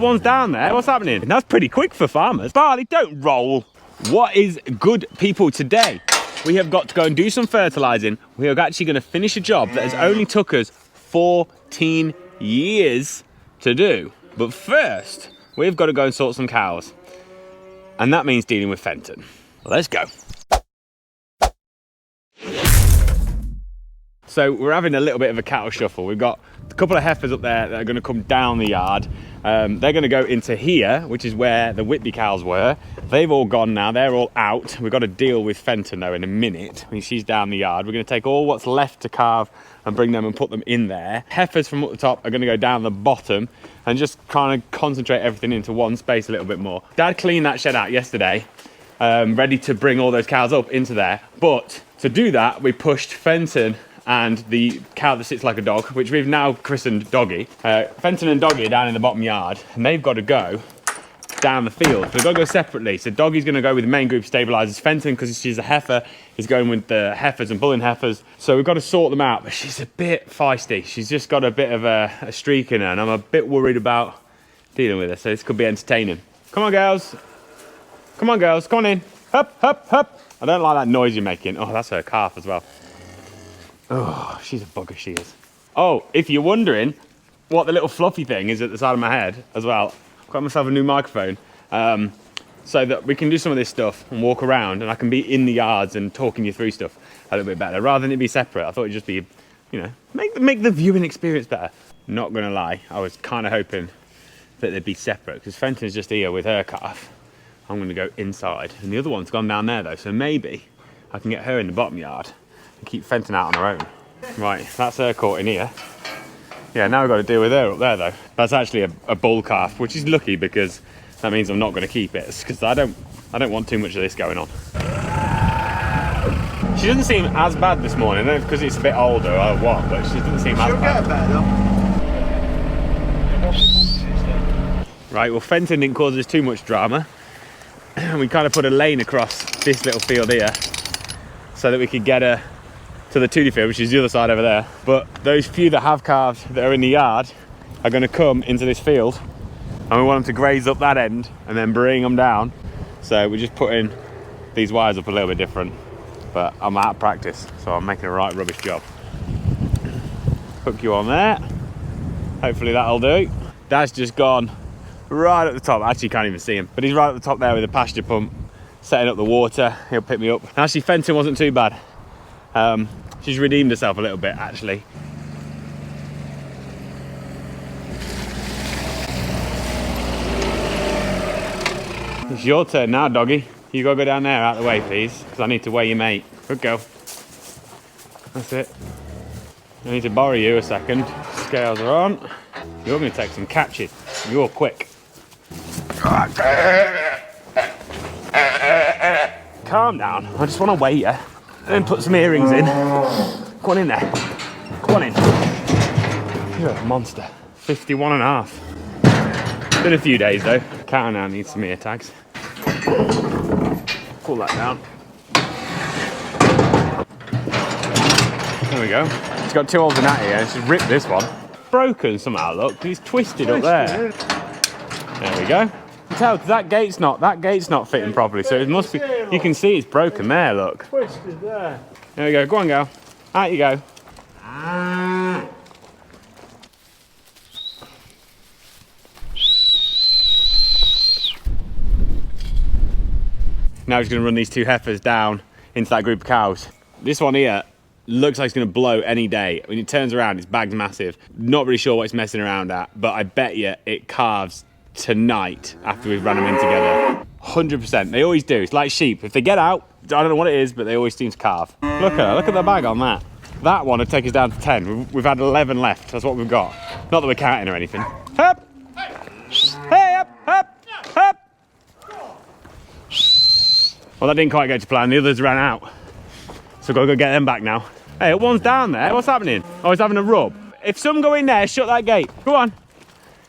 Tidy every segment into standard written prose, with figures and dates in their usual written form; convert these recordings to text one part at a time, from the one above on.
One's down there. What's happening? That's pretty quick for farmers. Barley, don't roll. What is good, people? Today we have got to go and do some fertilizing. We are actually going to finish a job that has only took us 14 years to do. But first, we've got to go and sort some cows. And that means dealing with Fenton. Let's go. So we're having a little bit of a cattle shuffle. We've got a couple of heifers up there that are going to come down the yard. They're going to go into here, which is where the Whitby cows were. They've all gone now. They're all out. We've got to deal with Fenton though in a minute. I mean, she's down the yard. We're going to take all what's left to calve and bring them and put them in there. Heifers from up the top are going to go down the bottom and just kind of concentrate everything into one space a little bit more. Dad cleaned that shed out yesterday, ready to bring all those cows up into there. But to do that, we pushed Fenton and the cow that sits like a dog, which we've now christened Doggy. Fenton and Doggy are down in the bottom yard, and they've got to go down the field. So they've got to go separately. So Doggy's going to go with the main group stabilizers. Fenton, because she's a heifer, is going with the heifers and bulling heifers. So we've got to sort them out, but she's a bit feisty. She's just got a bit of a streak in her, and I'm a bit worried about dealing with her, so this could be entertaining. Come on, girls. Come on, girls. Come on in. Hup, hup, hup. I don't like that noise you're making. Oh, that's her calf as well. Oh, she's a bugger, she is. Oh, if you're wondering what the little fluffy thing is at the side of my head as well, I've got myself a new microphone so that we can do some of this stuff and walk around, and I can be in the yards and talking you through stuff a little bit better rather than it be separate. I thought it'd just be, you know, make the viewing experience better. Not gonna lie, I was kind of hoping that they'd be separate because Fenton's just here with her calf. I'm gonna go inside, and the other one's gone down there though, so maybe I can get her in the bottom yard and keep Fenton out on her own. Right, that's her caught in here. Yeah, now we've got to deal with her up there though. That's actually a bull calf, which is lucky because that means I'm not going to keep it, because I don't want too much of this going on. She doesn't seem as bad this morning. I don't know because it's a bit older or what, but she doesn't seem as bad. Right, well, Fenton didn't cause us too much drama. We kind of put a lane across this little field here so that we could get her to the Tootie field, which is the other side over there. But those few that have calves that are in the yard are going to come into this field, and we want them to graze up that end and then bring them down. So we're just putting these wires up a little bit different, but I'm out of practice, so I'm making a right rubbish job. Hook you on there. Hopefully that'll do. Dad's just gone right at the top. Actually, you can't even see him, but he's right at the top there with the pasture pump, setting up the water. He'll pick me up. Actually, Fenton wasn't too bad. She's redeemed herself a little bit, actually. It's your turn now, Doggy. You gotta go down there out of the way, please, because I need to weigh your mate. Good girl. That's it. I need to borrow you a second. Scales are on. You're gonna take some catches. You're quick. Calm down. I just want to weigh you. Then put some earrings in. Go on in there. Go on in. You're a monster. 51 and a half. Been a few days though. Cow now needs some ear tags. Pull that down. There we go. She's got 2 holes in that here. She's ripped this one. Broken somehow, look. He's twisted up there. There we go. You can tell that gate's not fitting properly, so it must be. You can see it's broken there. Look. Twisted there. There we go. Go on, girl. Out you go. Now he's going to run these 2 heifers down into that group of cows. This one here looks like it's going to blow any day. When it turns around, its bag's massive. Not really sure what it's messing around at, but I bet you it calves tonight after we've run them in together. 100%. They always do. It's like sheep. If they get out, I don't know what it is, but they always seem to calve. Look at her. Look at the bag on that. That one would take us down to 10. We've had 11 left. That's what we've got. Not that we're counting or anything. Up! Hey, up, up, up! Well, that didn't quite go to plan. The others ran out. So we've got to go get them back now. Hey, one's down there. What's happening? Oh, he's having a rub. If some go in there, shut that gate. Go on.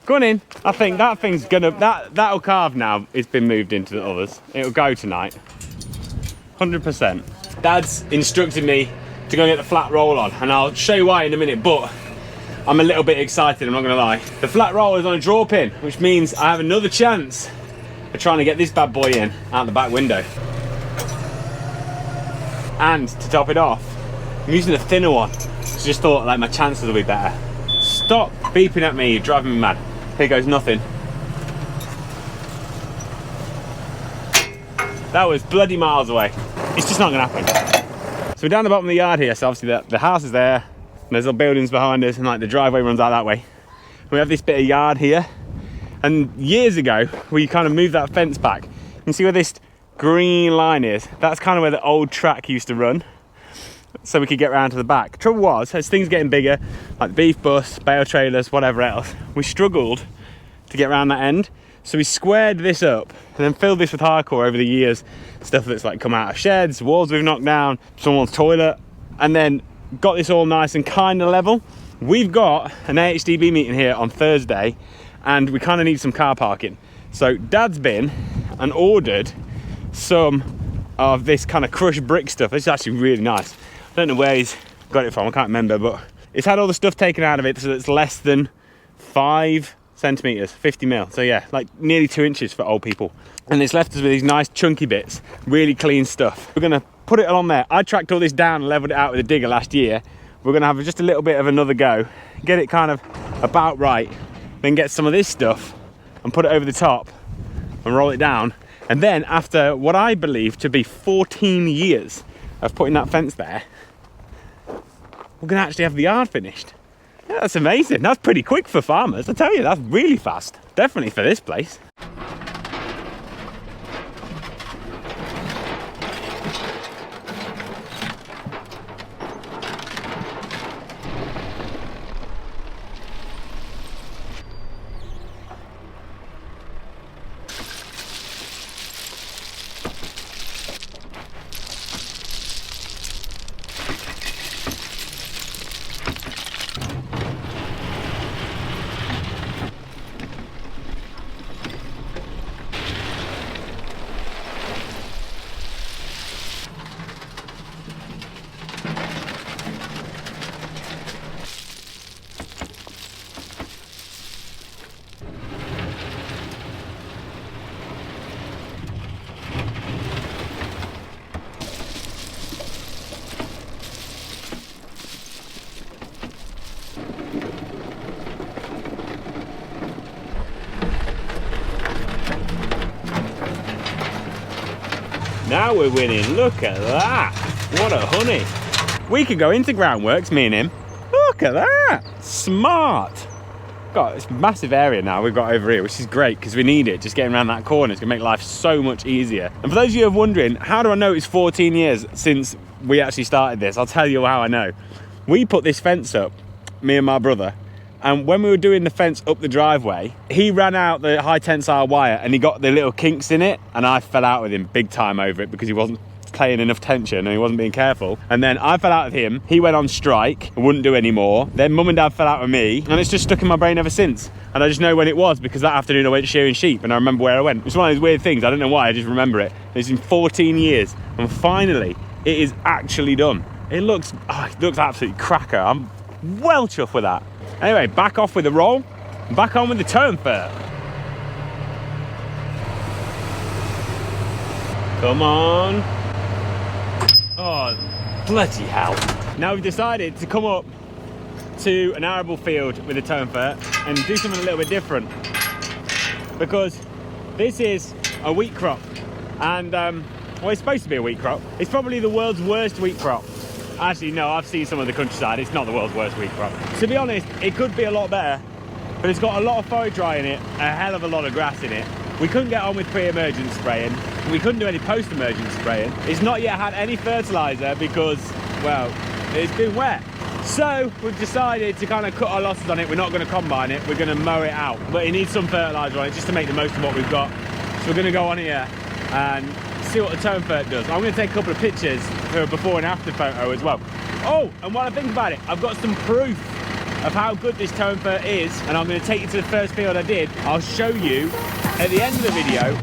Go on in. I think that thing's gonna, that'll calve now. It's been moved into the others. It'll go tonight. 100%. Dad's instructed me to go get the flat roll on, and I'll show you why in a minute, but I'm a little bit excited, I'm not gonna lie. The flat roll is on a draw pin, which means I have another chance of trying to get this bad boy in out the back window. And to top it off, I'm using a thinner one. So just thought like my chances will be better. Stop beeping at me, you're driving me mad. Here goes nothing. That was bloody miles away. It's just not gonna happen. So we're down the bottom of the yard here, so obviously the house is there, and there's little buildings behind us, and like the driveway runs out that way. We have this bit of yard here, and years ago, we kind of moved that fence back. You can see where this green line is. That's kind of where the old track used to run, so we could get around to the back. Trouble was, as things getting bigger, like beef bus, bale trailers, whatever else, we struggled to get around that end. So we squared this up and then filled this with hardcore over the years. Stuff that's like come out of sheds, walls we've knocked down, someone's toilet, and then got this all nice and kind of level. We've got an AHDB meeting here on Thursday, and we kind of need some car parking. So Dad's been and ordered some of this kind of crushed brick stuff. It's actually really nice. I don't know where he's got it from, I can't remember, but it's had all the stuff taken out of it, so it's less than 5 centimeters, 50 mil. So yeah, like nearly 2 inches for old people. And it's left us with these nice chunky bits, really clean stuff. We're gonna put it on there. I tracked all this down and leveled it out with a digger last year. We're gonna have just a little bit of another go, get it kind of about right, then get some of this stuff and put it over the top and roll it down. And then after what I believe to be 14 years of putting that fence there, we're gonna actually have the yard finished. Yeah, that's amazing. That's pretty quick for farmers. I tell you, that's really fast. Definitely for this place. Now we're winning, look at that. What a honey. We could go into groundworks, me and him. Look at that, smart. Got this massive area now we've got over here, which is great because we need it. Just getting around that corner is gonna make life so much easier. And for those of you who are wondering, how do I know it's 14 years since we actually started this? I'll tell you how I know. We put this fence up, me and my brother, and when we were doing the fence up the driveway, he ran out the high tensile wire and he got the little kinks in it, and I fell out with him big time over it because he wasn't playing enough tension and he wasn't being careful. And then I fell out with him, he went on strike and wouldn't do any more. Then mum and dad fell out with me, and it's just stuck in my brain ever since. And I just know when it was because that afternoon I went shearing sheep and I remember where I went. It's one of those weird things, I don't know why, I just remember it. It's been 14 years and finally it is actually done. It looks absolutely cracker. I'm well chuffed with that. Anyway, back off with the roll, back on with the Tow and Fert. Come on. Oh, bloody hell. Now we've decided to come up to an arable field with the Tow and Fert and do something a little bit different. Because this is a wheat crop. And, well, it's supposed to be a wheat crop. It's probably the world's worst wheat crop. Actually, no, I've seen some of the countryside. It's not the world's worst wheat crop. To be honest, it could be a lot better, but it's got a lot of forage rye in it, a hell of a lot of grass in it. We couldn't get on with pre-emergent spraying. We couldn't do any post-emergent spraying. It's not yet had any fertilizer because, well, it's been wet. So we've decided to kind of cut our losses on it. We're not going to combine it. We're going to mow it out. But it needs some fertilizer on it just to make the most of what we've got. So we're going to go on here and see what the Tow and Fert does. I'm going to take a couple of pictures for a before and after photo as well. Oh, and while I think about it, I've got some proof of how good this Tow and Fert is, and I'm going to take you to the first field I did. I'll show you at the end of the video.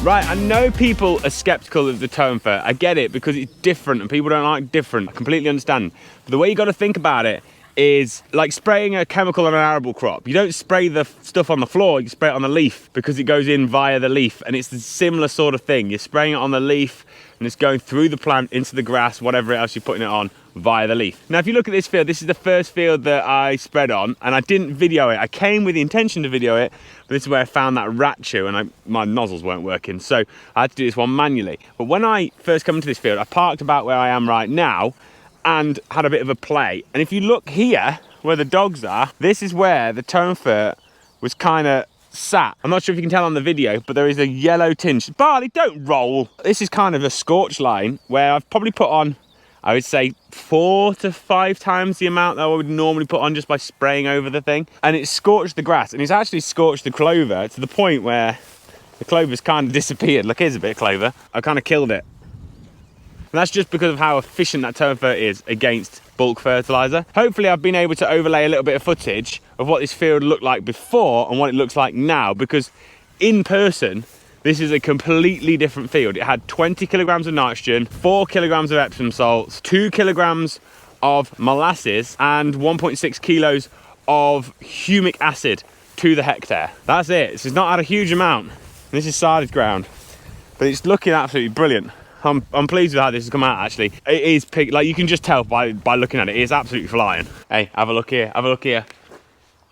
Right, I know people are skeptical of the Tow and Fert. I get it because it's different and people don't like different. I completely understand. But the way you got to think about it is like spraying a chemical on an arable crop. You don't spray the stuff on the floor, you spray it on the leaf because it goes in via the leaf, and it's the similar sort of thing. You're spraying it on the leaf and it's going through the plant into the grass, whatever else you're putting it on, via the leaf. Now if you look at this field, this is the first field that I spread on, and I didn't video it. I came with the intention to video it, but this is where I found that rat chew and my nozzles weren't working, so I had to do this one manually. But when I first come into this field, I parked about where I am right now and had a bit of a play. And if you look here where the dogs are, this is where the Tow and Fert was kind of sat. I'm not sure if you can tell on the video, but there is a yellow tinge. Barley, don't roll. This is kind of a scorch line where I've probably put on, I would say 4 to 5 times the amount that I would normally put on just by spraying over the thing. And it's scorched the grass, and it's actually scorched the clover to the point where the clover's kind of disappeared. Look, here's a bit of clover. I kind of killed it. And that's just because of how efficient that Tow and Fert is against bulk fertilizer. Hopefully I've been able to overlay a little bit of footage of what this field looked like before and what it looks like now, because in person, this is a completely different field. It had 20 kilograms of nitrogen, 4 kilograms of Epsom salts, 2 kilograms of molasses, and 1.6 kilos of humic acid to the hectare. That's it. This has not had a huge amount. This is silage ground, but it's looking absolutely brilliant. I'm pleased with how this has come out, actually. It is like you can just tell by looking at it. It is absolutely flying. Hey, have a look here, have a look here.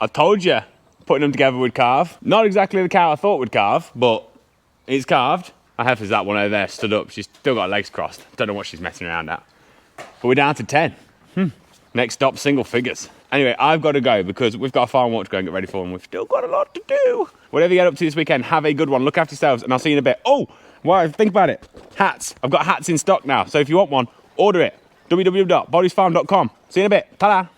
I told you, putting them together would carve. Not exactly the cow I thought would carve, but it's carved. I have that one over there stood up. She's still got her legs crossed. Don't know what she's messing around at. But we're down to 10. Next stop, single figures. Anyway, I've got to go because we've got a farm walk to go and get ready for, and we've still got a lot to do. Whatever you get up to this weekend, have a good one. Look after yourselves, and I'll see you in a bit. Oh, well, think about it. Hats. I've got hats in stock now, so if you want one, order it. www.bodiesfarm.com. See you in a bit. Ta-da.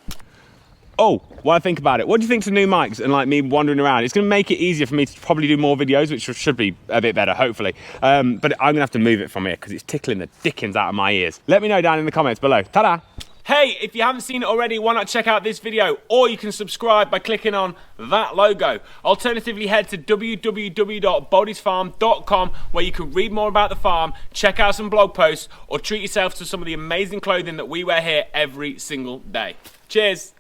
Oh, while I think about it, what do you think to new mics and like me wandering around? It's going to make it easier for me to probably do more videos, which should be a bit better, hopefully. But I'm going to have to move it from here because it's tickling the dickens out of my ears. Let me know down in the comments below. Ta-da. Hey, if you haven't seen it already, why not check out this video? Or you can subscribe by clicking on that logo. Alternatively, head to www.bodiesfarm.com where you can read more about the farm, check out some blog posts, or treat yourself to some of the amazing clothing that we wear here every single day. Cheers.